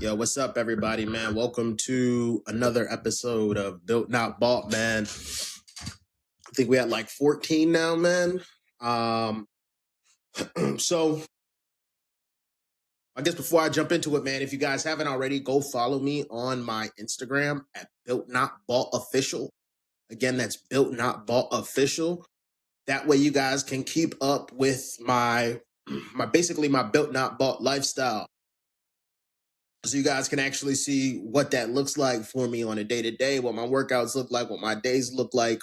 Yo, what's up, everybody, man? Welcome to another episode of Built Not Bought, man. I think we had like 14 now, man. So I guess before I jump into it, man, if you guys haven't already, go follow me on my Instagram at Built Not Bought Official. Again, that's Built Not Bought Official. That way you guys can keep up with my basically my Built Not Bought lifestyle. So you guys can actually see what that looks like for me on a day-to-day, what my workouts look like, what my days look like,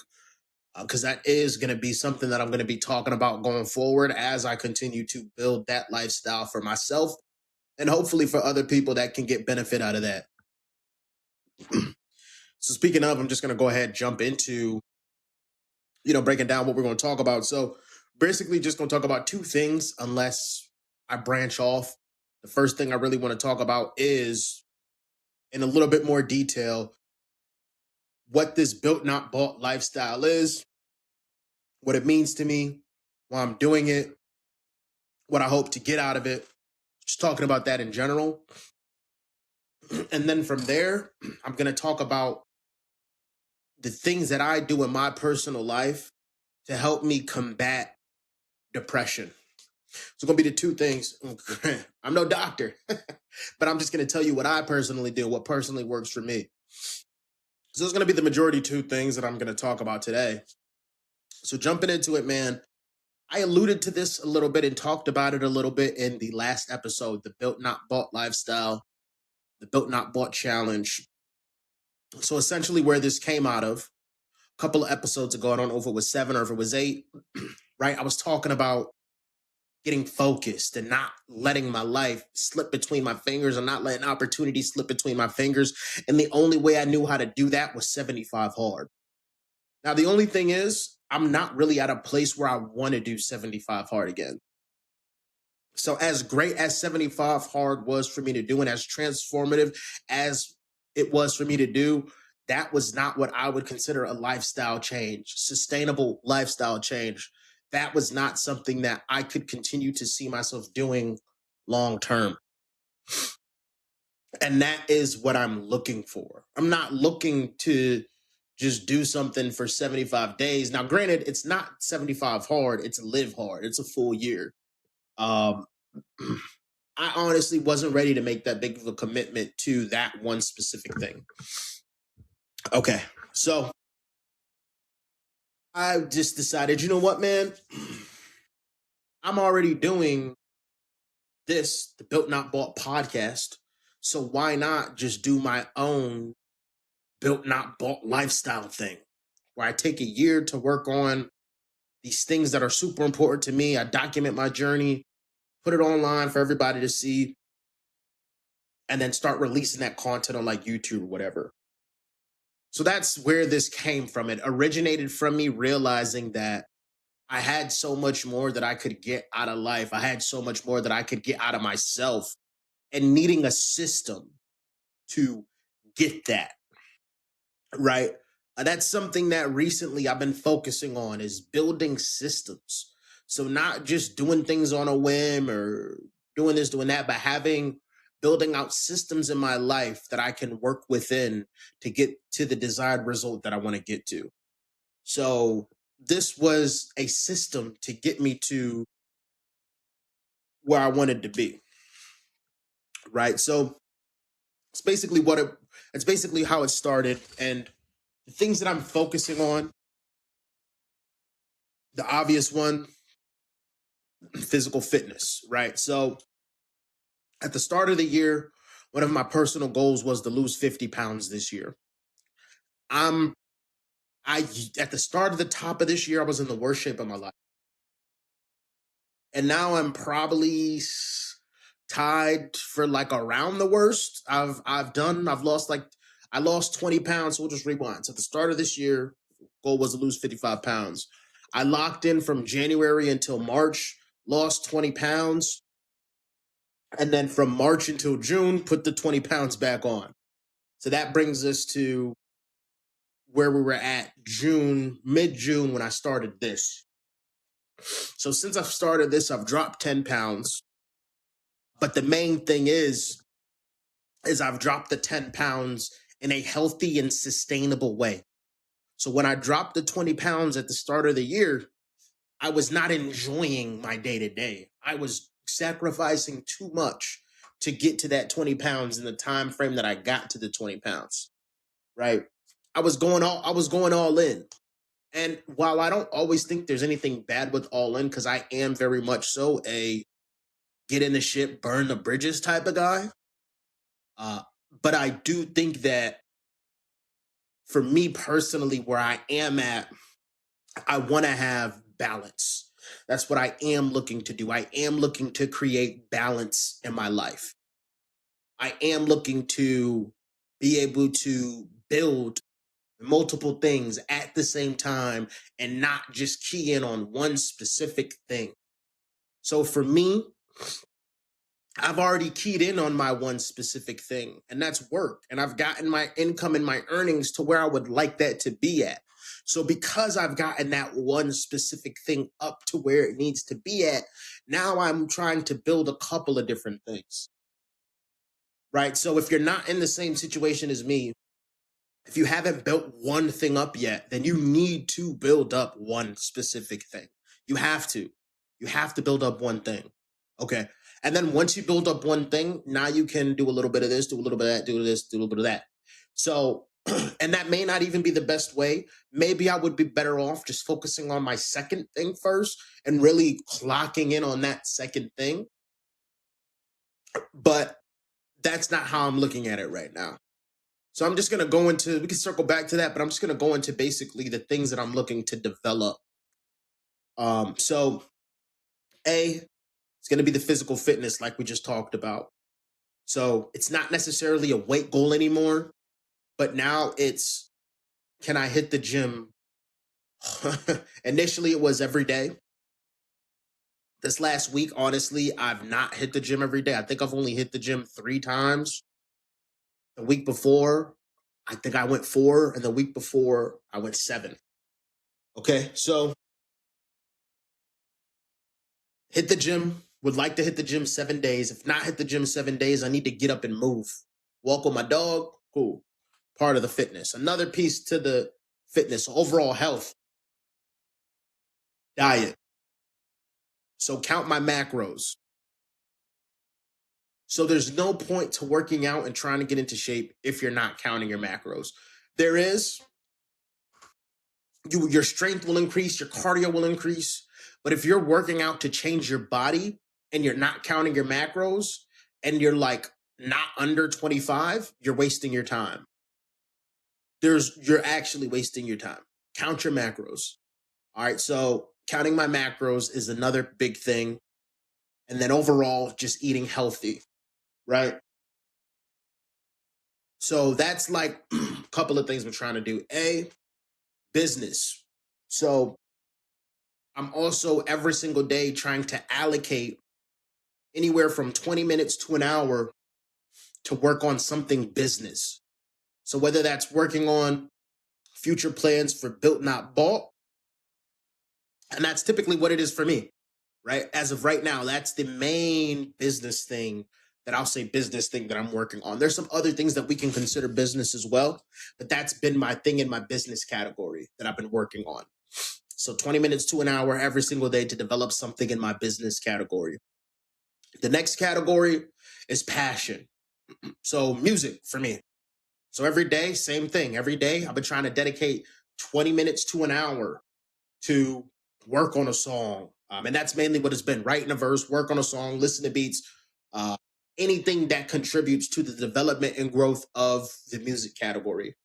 because that is going to be something that I'm going to be talking about going forward as I continue to build that lifestyle for myself and hopefully for other people that can get benefit out of that. So speaking of, I'm just going to go ahead and jump into, breaking down what we're going to talk about. So basically just going to talk about two things unless I branch off. The first thing I really want to talk about is, in a little bit more detail, what this built not bought lifestyle is, what it means to me, why I'm doing it, what I hope to get out of it. Just talking about that in general. And then from there, I'm going to talk about the things that I do in my personal life to help me combat depression. So it's going to be the two things. I'm no doctor, but I'm just going to tell you what I personally do, what personally works for me. So it's going to be the majority two things that I'm going to talk about today. So jumping into it, man, I alluded to this a little bit and talked about it a little bit in the last episode, the Built Not Bought lifestyle, the Built Not Bought challenge. So essentially where this came out of, a couple of episodes ago, I don't know if it was 7 or if it was 8, right? I was talking about getting focused and not letting my life slip between my fingers and not letting opportunities slip between my fingers. And the only way I knew how to do that was 75 hard. Now, the only thing is, I'm not really at a place where I want to do 75 hard again. So as great as 75 hard was for me to do and as transformative as it was for me to do, that was not what I would consider a lifestyle change, sustainable lifestyle change. That was not something that I could continue to see myself doing long term. And that is what I'm looking for. I'm not looking to just do something for 75 days. Now, granted, it's not 75 hard, it's live hard. It's a full year. I honestly wasn't ready to make that big of a commitment to that one specific thing. Okay, so I just decided, you know what, man? I'm already doing this, the Built Not Bought podcast. So why not just do my own Built Not Bought lifestyle thing where I take a year to work on these things that are super important to me. I document my journey, put it online for everybody to see, and then start releasing that content on like YouTube or whatever. So that's where this came from. It originated from me realizing that I had so much more that I could get out of life. I had so much more that I could get out of myself and needing a system to get that, right? That's something that recently I've been focusing on is building systems. So not just doing things on a whim or doing this, doing that, but building out systems in my life that I can work within to get to the desired result that I want to get to. So this was a system to get me to where I wanted to be. Right. So it's basically how it started. And the things that I'm focusing on, the obvious one, physical fitness, right? So at the start of the year, one of my personal goals was to lose 50 pounds this year. I at the start of the top of this year, I was in the worst shape of my life. And now I'm probably tied for like around the worst I lost 20 pounds. So we'll just rewind. So at the start of this year, goal was to lose 55 pounds. I locked in from January until March, lost 20 pounds. And then from March until June, put the 20 pounds back on. So that brings us to where we were at mid-June when I started this. So since I've started this, I've dropped 10 pounds. But the main thing is I've dropped the 10 pounds in a healthy and sustainable way. So when I dropped the 20 pounds at the start of the year, I was not enjoying my day to day. I was sacrificing too much to get to that 20 pounds in the time frame that I got to the 20 pounds. Right. I was going all in. And while I don't always think there's anything bad with all in, because I am very much so a get in the ship, burn the bridges type of guy. Uh, but I do think that for me personally, where I am at, I want to have balance. That's what I am looking to do. I am looking to create balance in my life. I am looking to be able to build multiple things at the same time and not just key in on one specific thing. So for me, I've already keyed in on my one specific thing, and that's work. And I've gotten my income and my earnings to where I would like that to be at. So because I've gotten that one specific thing up to where it needs to be at, now I'm trying to build a couple of different things, right? So if you're not in the same situation as me, if you haven't built one thing up yet, then you need to build up one specific thing. You have to. You have to build up one thing. Okay. And then once you build up one thing, now you can do a little bit of this, do a little bit of that, do this, do a little bit of that. So, and that may not even be the best way. Maybe I would be better off just focusing on my second thing first and really clocking in on that second thing. But that's not how I'm looking at it right now. So I'm just going to go into, we can circle back to that, but I'm just going to go into basically the things that I'm looking to develop. So it's going to be the physical fitness like we just talked about. So it's not necessarily a weight goal anymore, but now it's, can I hit the gym? Initially it was every day. This last week, honestly, I've not hit the gym every day. I think I've only hit the gym 3 times. The week before, I think I went 4, and the week before I went 7. Okay. So hit the gym, would like to hit the gym 7 days. If not hit the gym 7 days, I need to get up and move. Walk with my dog, cool. Part of the fitness. Another piece to the fitness, overall health, diet. So count my macros. So there's no point to working out and trying to get into shape if you're not counting your macros. There is, your strength will increase, your cardio will increase. But if you're working out to change your body and you're not counting your macros and you're like not under 25, you're wasting your time. You're actually wasting your time. Count your macros. All right. So counting my macros is another big thing. And then overall, just eating healthy. Right. So that's like a couple of things we're trying to do. Business. So I'm also every single day trying to allocate anywhere from 20 minutes to an hour to work on something business. So whether that's working on future plans for built not bought, and that's typically what it is for me, right? As of right now, that's the main business thing that I'll say business thing that I'm working on. There's some other things that we can consider business as well, but that's been my thing in my business category that I've been working on. So 20 minutes to an hour every single day to develop something in my business category. The next category is passion. So music for me. So every day, same thing. Every day, I've been trying to dedicate 20 minutes to an hour to work on a song. And that's mainly what it's been, writing a verse, work on a song, listen to beats, uh, anything that contributes to the development and growth of the music category.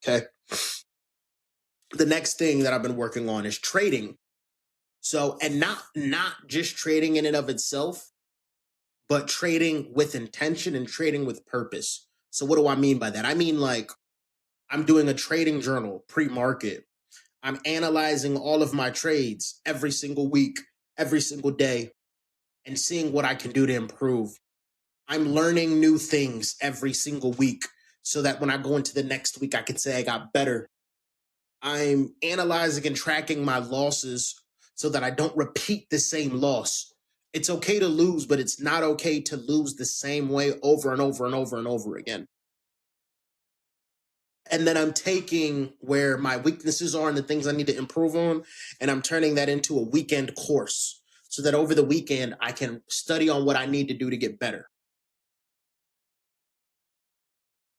Okay. The next thing that I've been working on is trading. So, and not just trading in and of itself, but trading with intention and trading with purpose. So what do I mean by that? I mean, like, I'm doing a trading journal pre-market. I'm analyzing all of my trades every single week, every single day, and seeing what I can do to improve. I'm learning new things every single week so that when I go into the next week, I can say I got better. I'm analyzing and tracking my losses so that I don't repeat the same loss It's okay to lose, but it's not okay to lose the same way over and over and over and over again. And then I'm taking where my weaknesses are and the things I need to improve on, and I'm turning that into a weekend course so that over the weekend I can study on what I need to do to get better.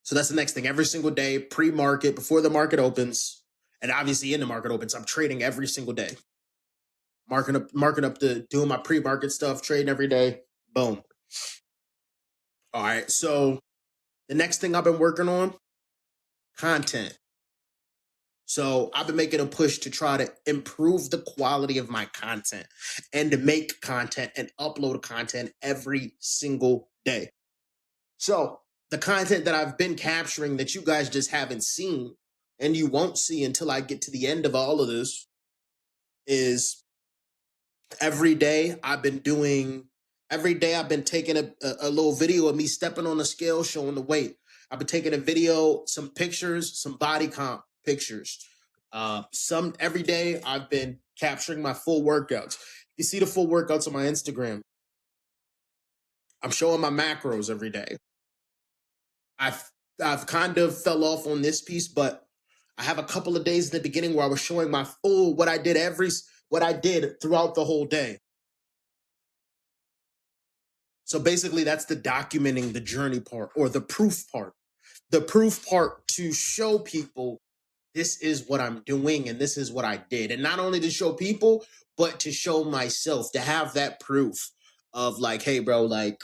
So that's the next thing. Every single day, pre-market, before the market opens, and obviously in the market opens, I'm trading every single day. Marking up the doing my pre-market stuff, trading every day. Boom. All right. So the next thing I've been working on, content. So I've been making a push to try to improve the quality of my content and to make content and upload content every single day. So the content that I've been capturing that you guys just haven't seen and you won't see until I get to the end of all of this is every day I've been taking a little video of me stepping on the scale, showing the weight. I've been taking a video, some pictures, some body comp pictures. Some every day I've been capturing my full workouts. You see the full workouts on my Instagram. I'm showing my macros every day. I've kind of fell off on this piece, but I have a couple of days in the beginning where I was showing my full what I did throughout the whole day. So basically that's the documenting the journey part or the proof part. The proof part to show people this is what I'm doing and this is what I did. And not only to show people, but to show myself, to have that proof of like, hey, bro, like,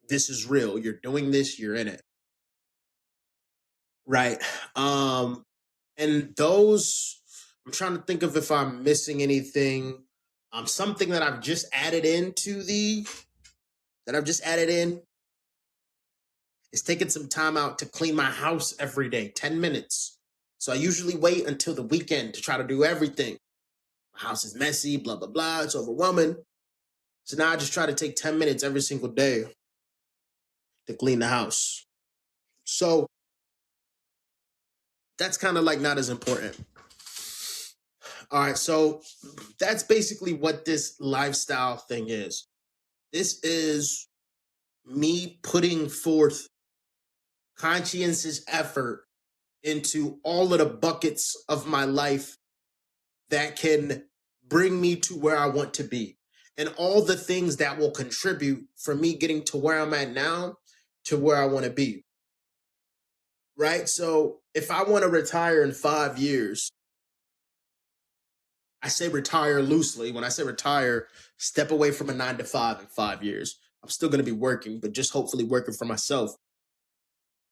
this is real. You're doing this, you're in it. Right. And those, I'm trying to think of if I'm missing anything. Something that I've just added in is taking some time out to clean my house every day, 10 minutes. So I usually wait until the weekend to try to do everything. My house is messy, blah, blah, blah. It's overwhelming. So now I just try to take 10 minutes every single day to clean the house. So that's kind of like not as important. All right. So that's basically what this lifestyle thing is. This is me putting forth conscientious effort into all of the buckets of my life that can bring me to where I want to be and all the things that will contribute for me getting to where I'm at now to where I want to be. Right? So if I want to retire in 5 years, I say retire loosely. When I say retire, step away from a 9 to 5 in 5 years. I'm still going to be working, but just hopefully working for myself.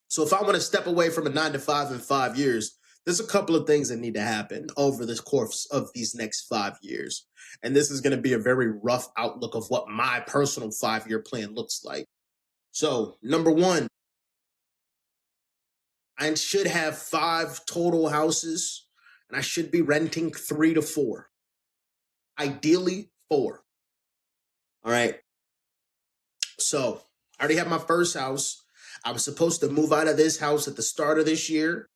So if I want to step away from a 9 to 5 in 5 years, there's a couple of things that need to happen over the course of these next 5 years. And this is going to be a very rough outlook of what my personal 5-year plan looks like. So, number one, I should have 5 total houses and I should be renting 3 to 4. Ideally, 4. All right. So, I already have my first house. I was supposed to move out of this house at the start of this year,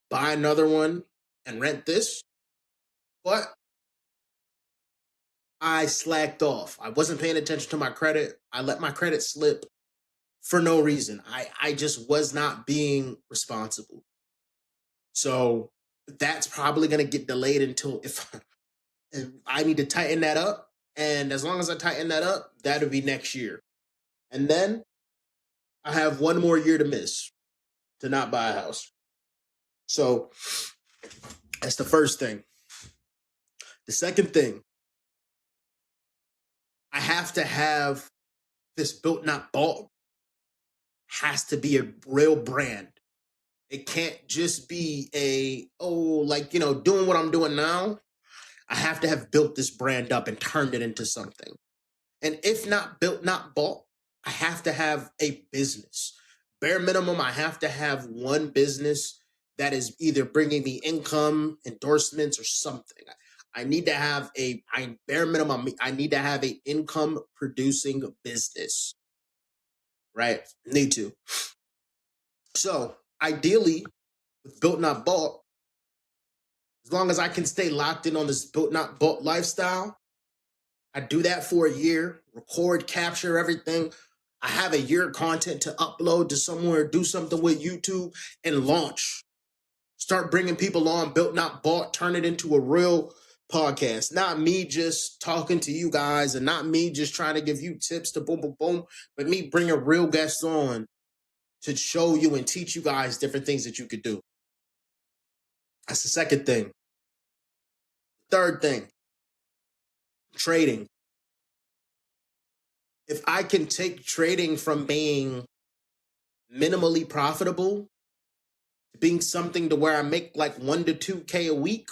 buy another one, and rent this. But I slacked off. I wasn't paying attention to my credit. I let my credit slip for no reason. I just was not being responsible. So that's probably going to get delayed until if I need to tighten that up. And as long as I tighten that up, that'll be next year. And then I have one more year to miss to not buy a house. So that's the first thing. The second thing, I have to have this built not bought has to be a real brand. It can't just be doing what I'm doing now. I have to have built this brand up and turned it into something. And if not built, not bought, I have to have a business. Bare minimum, I have to have one business that is either bringing me income, endorsements, or something. I need to have bare minimum, I need to have an income producing business, right? Need to. So ideally, with built not bought, as long as I can stay locked in on this built not bought lifestyle, I do that for a year, record, capture everything. I have a year of content to upload to somewhere, do something with YouTube, and launch. Start bringing people on, built not bought, turn it into a real podcast. Not me just talking to you guys and not me just trying to give you tips to boom, boom, boom, but me bringing real guests on to show you and teach you guys different things that you could do. That's the second thing. Third thing, trading. If I can take trading from being minimally profitable to being something to where I make like 1 to 2K a week,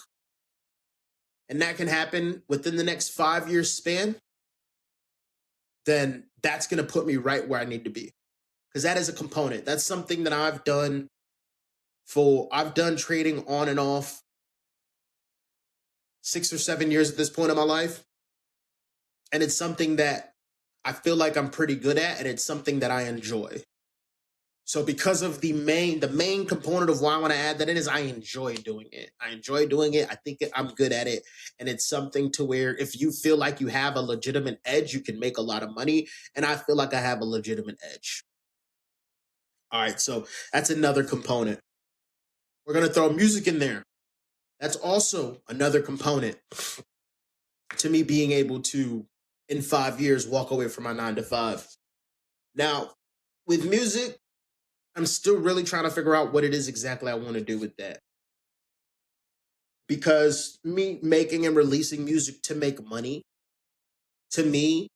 and that can happen within the next 5 year span, then that's going to put me right where I need to be. Because that is a component. That's something that I've done trading on and off 6 or 7 years at this point in my life. And it's something that I feel like I'm pretty good at, and it's something that I enjoy. So because of the main component of why I want to add that in is I enjoy doing it. I enjoy doing it. I think I'm good at it. And it's something to where if you feel like you have a legitimate edge, you can make a lot of money. And I feel like I have a legitimate edge. All right, so that's another component. We're going to throw music in there. That's also another component to me being able to, in 5 years, walk away from my 9 to 5. Now, with music, I'm still really trying to figure out what it is exactly I want to do with that. Because me making and releasing music to make money, to me,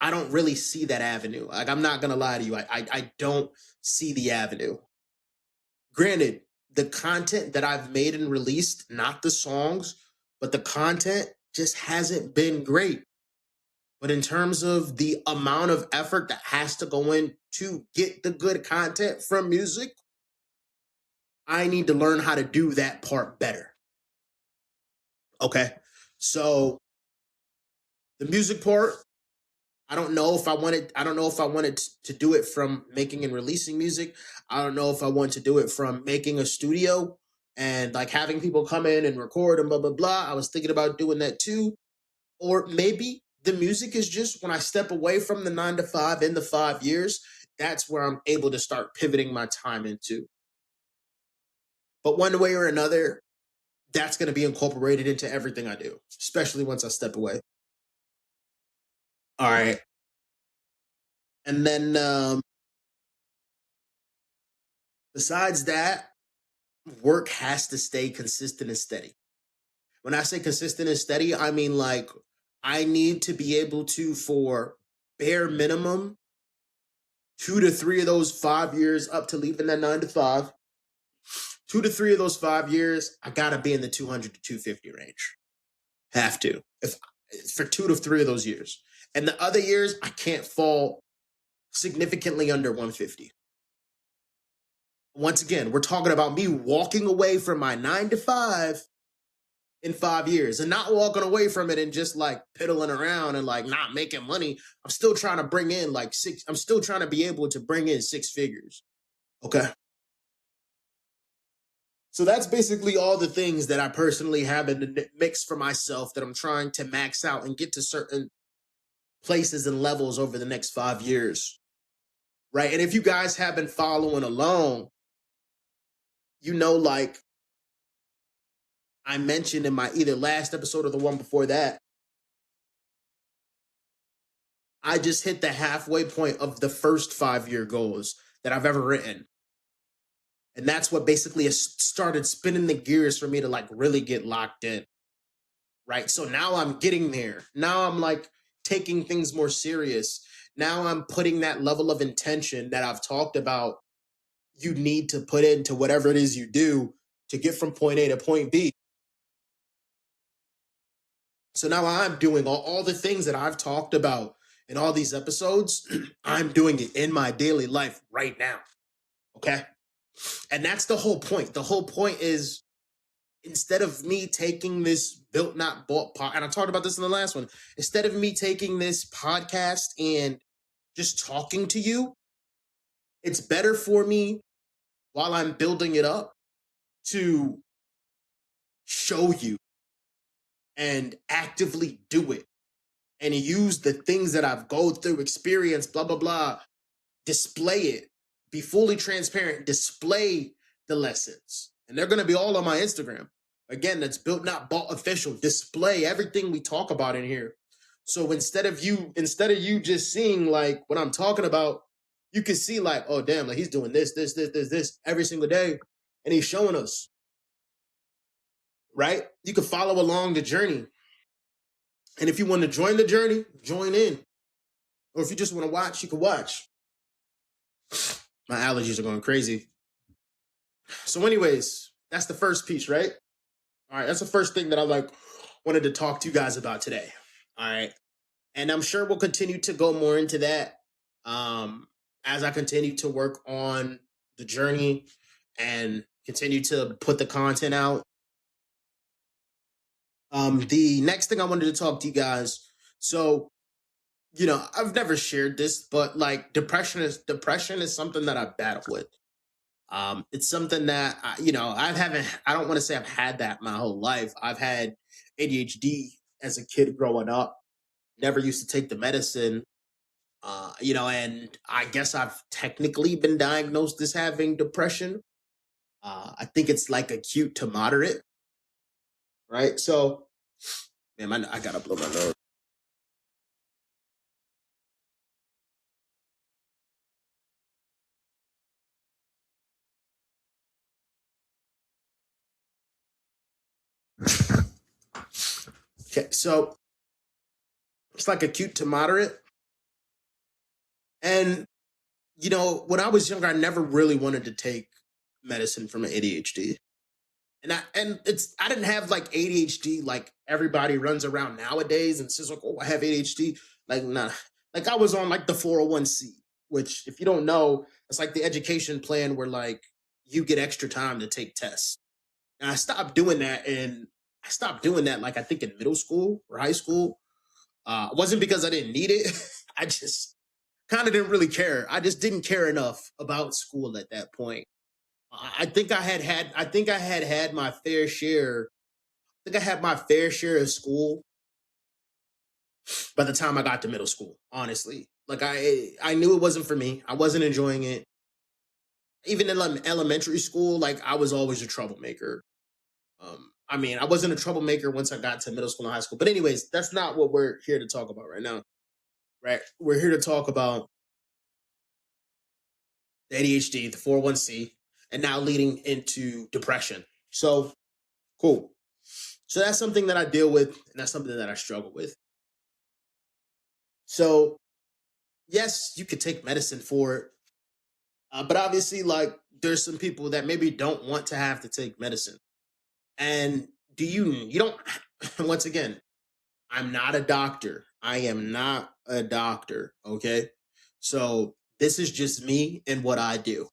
I don't really see that avenue. Like, I'm not going to lie to you. I don't see the avenue. Granted, the content that I've made and released, not the songs, but the content just hasn't been great. But in terms of the amount of effort that has to go in to get the good content from music, I need to learn how to do that part better. Okay. So the music part, I don't know if I wanted to do it from making and releasing music. I don't know if I want to do it from making a studio and like having people come in and record and blah, blah, blah. I was thinking about doing that too. Or maybe the music is just when I step away from the 9 to 5 in the 5 years, that's where I'm able to start pivoting my time into. But one way or another, that's going to be incorporated into everything I do, especially once I step away. All right. And then besides that, work has to stay consistent and steady. When I say consistent and steady, I mean like I need to be able to, for bare minimum, 2 to 3 of those 5 years up to leaving that 9 to 5, 2 to 3 of those 5 years, I got to be in the 200 to 250 range. Have to. If for 2 to 3 of those years. And the other years, I can't fall significantly under 150. Once again, we're talking about me walking away from my 9 to 5 in 5 years and not walking away from it and just like piddling around and like not making money. I'm still trying to bring in I'm still trying to be able to bring in 6 figures. Okay. So that's basically all the things that I personally have in the mix for myself that I'm trying to max out and get to certain places and levels over the next 5 years. Right. And if you guys have been following along, like I mentioned in my either last episode or the one before that, I just hit the halfway point of the first 5 year goals that I've ever written. And that's what basically has started spinning the gears for me to like really get locked in. Right. So now I'm getting there. Now I'm like taking things more serious. Now I'm putting that level of intention that I've talked about you need to put into whatever it is you do to get from point A to point B. So now I'm doing all the things that I've talked about in all these episodes. I'm doing it in my daily life right now. Okay. And that's the whole point. The whole point is instead of me taking this built not bought and I talked about this in the last one, instead of me taking this podcast and just talking to you, it's better for me while I'm building it up to show you and actively do it and use the things that I've go through, experience, blah, blah, blah, display it, be fully transparent, display the lessons. And they're going to be all on my Instagram. Again, that's Built Not Bought official. Display everything we talk about in here. So instead of you just seeing like what I'm talking about, you can see like, oh damn, like he's doing this every single day, and he's showing us, right? You can follow along the journey. And if you want to join the journey, join in. Or if you just want to watch, you can watch. My allergies are going crazy. So anyways, that's the first piece, right? All right, that's the first thing that I wanted to talk to you guys about today. All right. And I'm sure we'll continue to go more into that as I continue to work on the journey and continue to put the content out. The next thing I wanted to talk to you guys. So, I've never shared this, but like depression is something that I battle with. It's something that I don't want to say I've had that my whole life. I've had ADHD as a kid growing up. Never used to take the medicine. And I guess I've technically been diagnosed as having depression. I think it's like acute to moderate, right? So, man, I gotta blow my nose. Okay, so it's like acute to moderate. And, when I was younger, I never really wanted to take medicine for my ADHD. I didn't have like ADHD like everybody runs around nowadays and says like, oh, I have ADHD. Like, nah. Like I was on like the 401c, which if you don't know, it's like the education plan where like you get extra time to take tests. And I stopped doing that, and I stopped doing that like I think in middle school or high school. It wasn't because I didn't need it. I just kind of didn't really care. I just didn't care enough about school at that point. I think I had my fair share. I think I had my fair share of school by the time I got to middle school, honestly. Like I knew it wasn't for me. I wasn't enjoying it. Even in elementary school, like I was always a troublemaker. I mean, I wasn't a troublemaker once I got to middle school and high school. But anyways, that's not what we're here to talk about right now. Right? We're here to talk about the ADHD, the 401c, and now leading into depression. So, cool. So that's something that I deal with, and that's something that I struggle with. So, yes, you could take medicine for it, but obviously, like, there's some people that maybe don't want to have to take medicine. And you don't, once again, I'm not a doctor. I am not a doctor, okay? So, this is just me and what I do.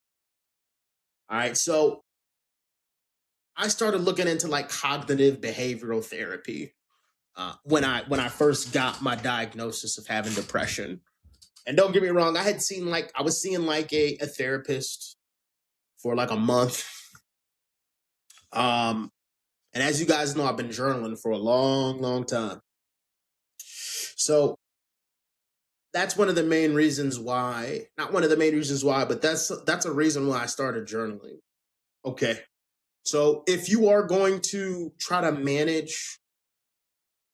All right. So, I started looking into like cognitive behavioral therapy when I first got my diagnosis of having depression. And don't get me wrong, I was seeing like a therapist for like a month. And as you guys know, I've been journaling for a long, long time. So that's one of the main reasons why, not one of the main reasons why, but that's a reason why I started journaling. Okay. So if you are going to try to manage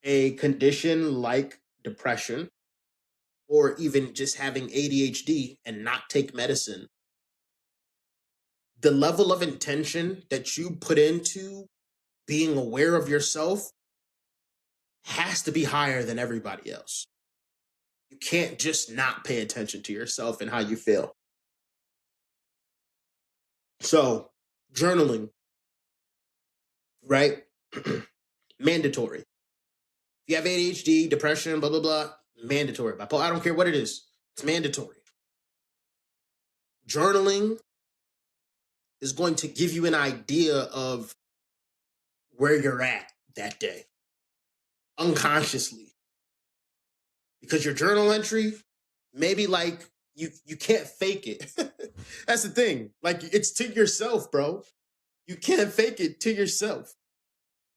a condition like depression, or even just having ADHD and not take medicine, the level of intention that you put into being aware of yourself has to be higher than everybody else. You can't just not pay attention to yourself and how you feel. So, journaling, right? Mandatory. If you have ADHD, depression, blah, blah, blah, mandatory. I don't care what it is, it's mandatory. Journaling is going to give you an idea of where you're at that day unconsciously, because your journal entry, maybe like you can't fake it. That's the thing, like it's to yourself, bro. You can't fake it to yourself.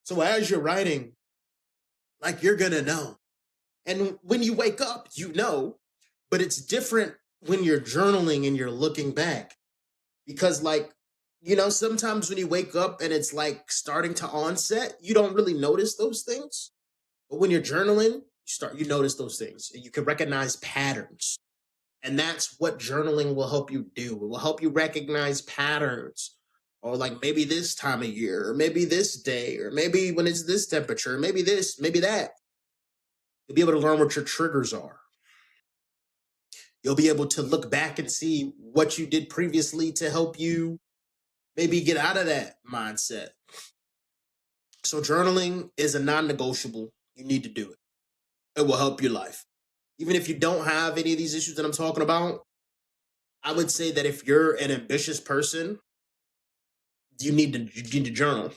So as you're writing, like you're gonna know. And when you wake up, but it's different when you're journaling and you're looking back. Because, like, sometimes when you wake up and it's like starting to onset, you don't really notice those things. But when you're journaling, you notice those things and you can recognize patterns. And that's what journaling will help you do. It will help you recognize patterns. Or like maybe this time of year, or maybe this day, or maybe when it's this temperature, maybe this, maybe that. You'll be able to learn what your triggers are. You'll be able to look back and see what you did previously to help you maybe get out of that mindset. So journaling is a non-negotiable. You need to do it. It will help your life. Even if you don't have any of these issues that I'm talking about, I would say that if you're an ambitious person, you need to journal,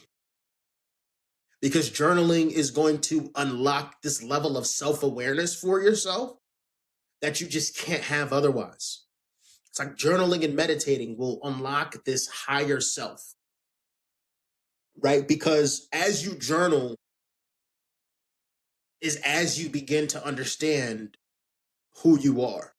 because journaling is going to unlock this level of self-awareness for yourself that you just can't have otherwise. It's like journaling and meditating will unlock this higher self, right? Because as you journal is as you begin to understand who you are.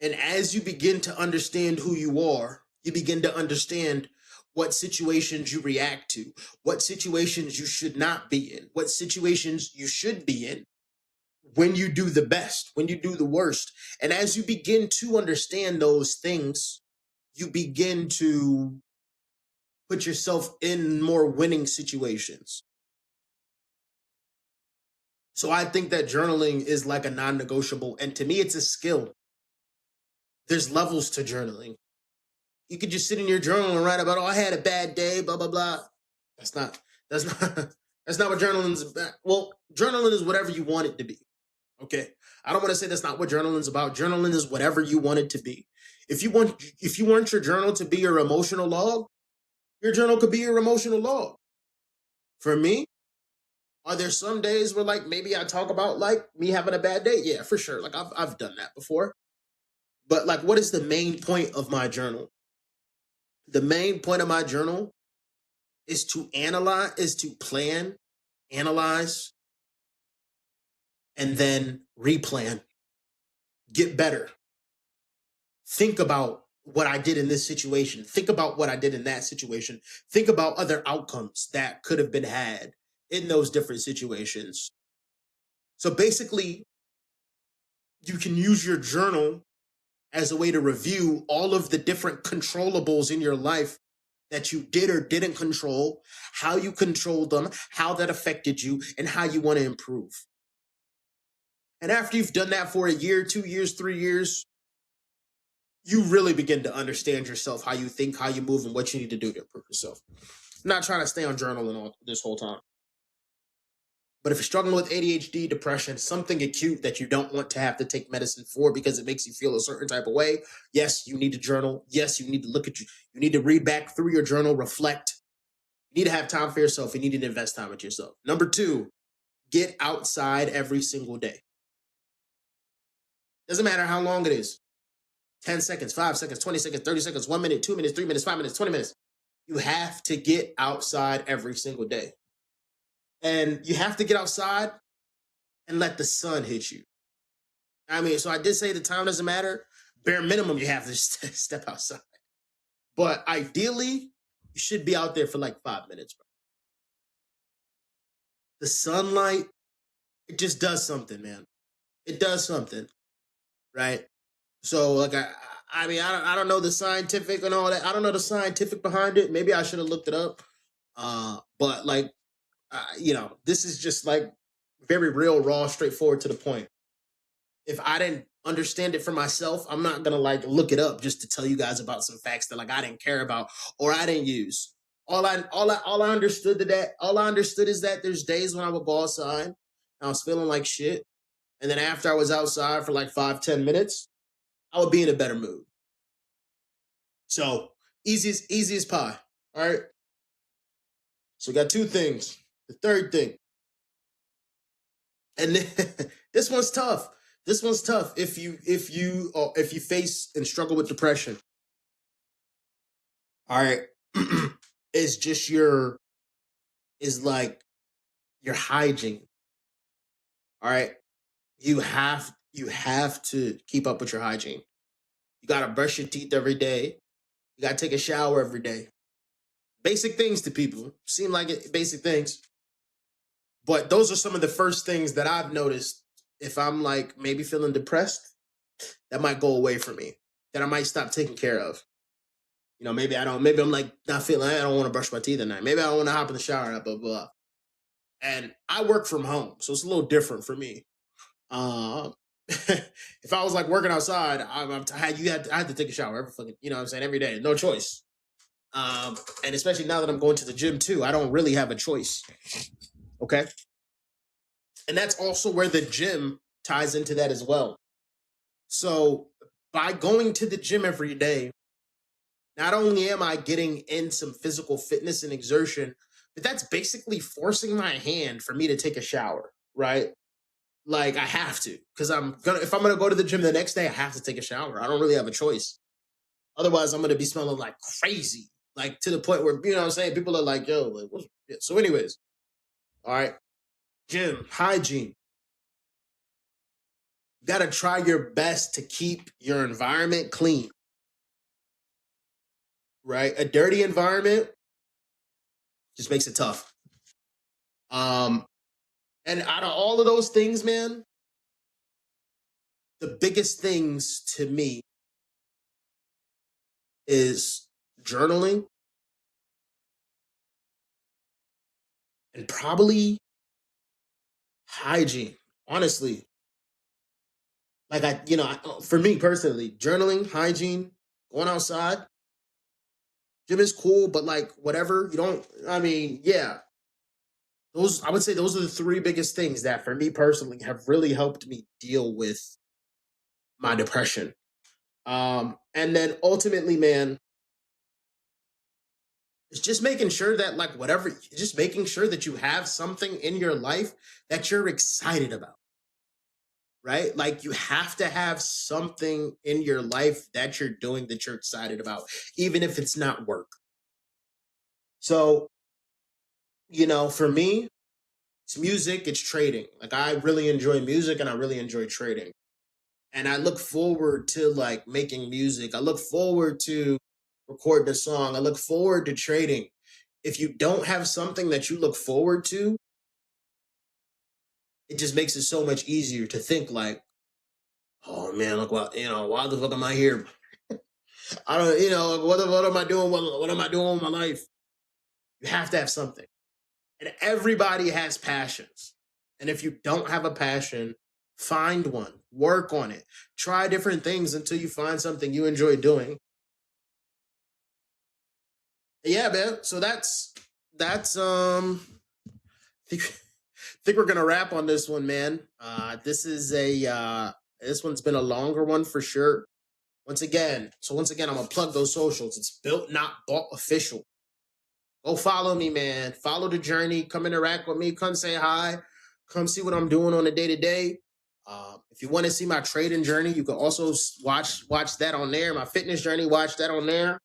And as you begin to understand who you are, you begin to understand what situations you react to, what situations you should not be in, what situations you should be in, when you do the best, when you do the worst. And as you begin to understand those things, you begin to put yourself in more winning situations. So I think that journaling is like a non-negotiable. And to me, it's a skill. There's levels to journaling. You could just sit in your journal and write about, oh, I had a bad day, blah, blah, blah. That's not, that's not, that's not what journaling is about. Well, journaling is whatever you want it to be. Okay. I don't want to say that's not what journaling is about. Journaling is whatever you want it to be. If you want your journal to be your emotional log, your journal could be your emotional log. For me, are there some days where like maybe I talk about like me having a bad day? Yeah, for sure. Like I've done that before. But like, what is the main point of my journal? The main point of my journal is to plan, analyze, and then replan, get better. Think about what I did in this situation. Think about what I did in that situation. Think about other outcomes that could have been had in those different situations. So basically, you can use your journal as a way to review all of the different controllables in your life that you did or didn't control, how you controlled them, how that affected you, and how you want to improve. And after you've done that for a year, 2 years, 3 years, you really begin to understand yourself, how you think, how you move, and what you need to do to improve yourself. I'm not trying to stay on journaling all this whole time. But if you're struggling with ADHD, depression, something acute that you don't want to have to take medicine for because it makes you feel a certain type of way, yes, you need to journal. Yes, you need to look at you. You need to read back through your journal, reflect. You need to have time for yourself. You need to invest time with yourself. Number 2, get outside every single day. Doesn't matter how long it is. 10 seconds, 5 seconds, 20 seconds, 30 seconds, 1 minute, 2 minutes, 3 minutes, 5 minutes, 20 minutes. You have to get outside every single day. And you have to get outside and let the sun hit you. I mean, so I did say the time doesn't matter. Bare minimum, you have to step outside. But ideally, you should be out there for like 5 minutes, bro. The sunlight, it just does something, man. It does something, right? So, like, I mean, I don't know the scientific and all that. I don't know the scientific behind it. Maybe I should have looked it up. But like, this is just like very real, raw, straightforward to the point. If I didn't understand it for myself, I'm not gonna like look it up just to tell you guys about some facts that like I didn't care about or I didn't use. All I understood is that there's days when I would go outside and I was feeling like shit. And then after I was outside for like 5-10 minutes, I would be in a better mood. So easy as pie. All right. So we got 2 things. The third thing, and this one's tough. This one's tough if you face and struggle with depression. All right. It's just is like your hygiene. All right. you have to keep up with your hygiene. You gotta brush your teeth every day. You gotta take a shower every day. Basic things to people seem like basic things, but those are some of the first things that I've noticed. If I'm like maybe feeling depressed, that might go away for me. That I might stop taking care of. Maybe I don't. Maybe I'm like not feeling. I don't want to brush my teeth at night. Maybe I don't want to hop in the shower. Blah blah blah. And I work from home, so it's a little different for me. If I was like working outside, I had to take a shower every fucking, what I'm saying, every day, no choice. And especially now that I'm going to the gym too, I don't really have a choice. Okay, and that's also where the gym ties into that as well. So by going to the gym every day, not only am I getting in some physical fitness and exertion, but that's basically forcing my hand for me to take a shower, right? Like I have to, because if I'm gonna go to the gym the next day, I have to take a shower. I don't really have a choice. Otherwise, I'm gonna be smelling like crazy, like to the point where what I'm saying, people are like, "Yo, like, what's?" Yeah. So, anyways, all right, gym hygiene. You gotta try your best to keep your environment clean, right? A dirty environment just makes it tough. And out of all of those things, man, the biggest things to me is journaling and probably hygiene. Honestly, like for me personally, journaling, hygiene, going outside, gym is cool, but like whatever, you don't. I mean, yeah, I would say those are the three biggest things that for me personally have really helped me deal with my depression. And then ultimately, man, it's just making sure that like whatever, just making sure that you have something in your life that you're excited about, right? Like you have to have something in your life that you're doing that you're excited about, even if it's not work. So, for me, it's music, it's trading. Like I really enjoy music and I really enjoy trading. And I look forward to like making music. I look forward to recording a song. I look forward to trading. If you don't have something that you look forward to, it just makes it so much easier to think like, oh man, look what, why the fuck am I here? I don't, what am I doing? What am I doing with my life? You have to have something. And everybody has passions. And if you don't have a passion, find one, work on it, try different things until you find something you enjoy doing. Yeah, man. So that's think we're gonna wrap on this one, man. This one's been a longer one for sure. Once again, I'm gonna plug those socials. It's Built Not Bought Official. Go follow me, man. Follow the journey. Come interact with me. Come say hi. Come see what I'm doing on a day to day. If you want to see my trading journey, you can also watch that on there. My fitness journey, watch that on there.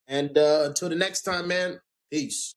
And until the next time, man. Peace.